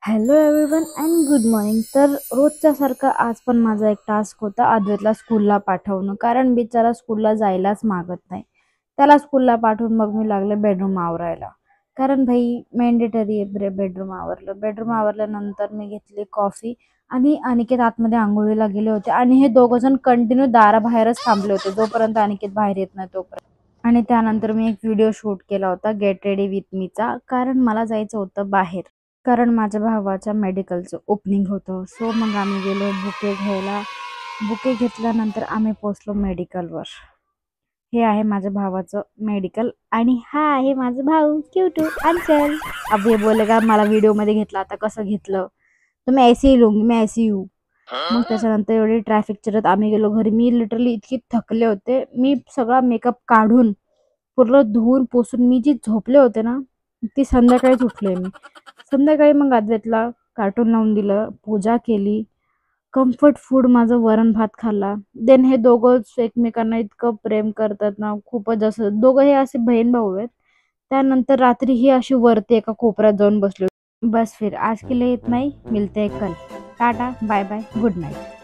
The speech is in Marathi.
Hello everyone and good morning. तर रोजच्या सारखा आज पण माझा एक टास्क होता अद्वैतला स्कूलला पाठवणं, कारण बिचारा स्कूलला जायलाच मागत नाही. त्याला स्कूलला पाठवून मग मी लागले बेडरूम आवरायला, कारण भाई मॅन्डेटरी आहे बेडरूम आवरलं. बेडरूम आवरल्यानंतर मी घेतली कॉफी आणि अनिकेत आतमध्ये आंघोळीला गेले होते आणि हे दोघं जण कंटिन्यू दाराबाहेरच थांबले होते जोपर्यंत अनिकेत बाहेर येत नाही तोपर्यंत. आणि त्यानंतर मी एक व्हिडिओ शूट केला होता गेट रेडी विथ मीचा, कारण मला जायचं होतं बाहेर, कारण माझ्या भावाच्या मेडिकलचं ओपनिंग होतं. सो मग आम्ही गेलो बुके घ्यायला. बुके घेतल्यानंतर आम्ही पोचलो मेडिकलवर. हे आहे माझ्या भावाचं मेडिकल आणि हा आहे माझा भाऊ क्यूटू अंचल. अब ये बोलेगा मला व्हिडिओमध्ये घेतलं, आता कसं घेतलं तर मी ऐसे ही लूंगी, मैं ऐसे ही हूँ. मग त्याच्यानंतर एवढी ट्रॅफिक चिरत आम्ही गेलो घरी. मी लिटरली इतकी थकले होते, मी सगळा मेकअप काढून पूर्ण धुवून पुसून मी जी झोपले होते ना, ती संध्याकाळीच उठले मी. संध्याकाळी मग अद्वैतला कार्टून लावून दिलं, पूजा केली, कम्फर्ट फूड माझं वरण भात खाल्ला. देन हे दोघंच एकमेकांना इतकं प्रेम करतात ना, खूपच. असं दोघं हे असे बहीण भाऊ आहेत. त्यानंतर रात्री ही अशी वरती एका कोपऱ्यात जाऊन बसली. बस फिर आज के लिए इतना ही, मिलते हैं कल. Tata bye bye, good night.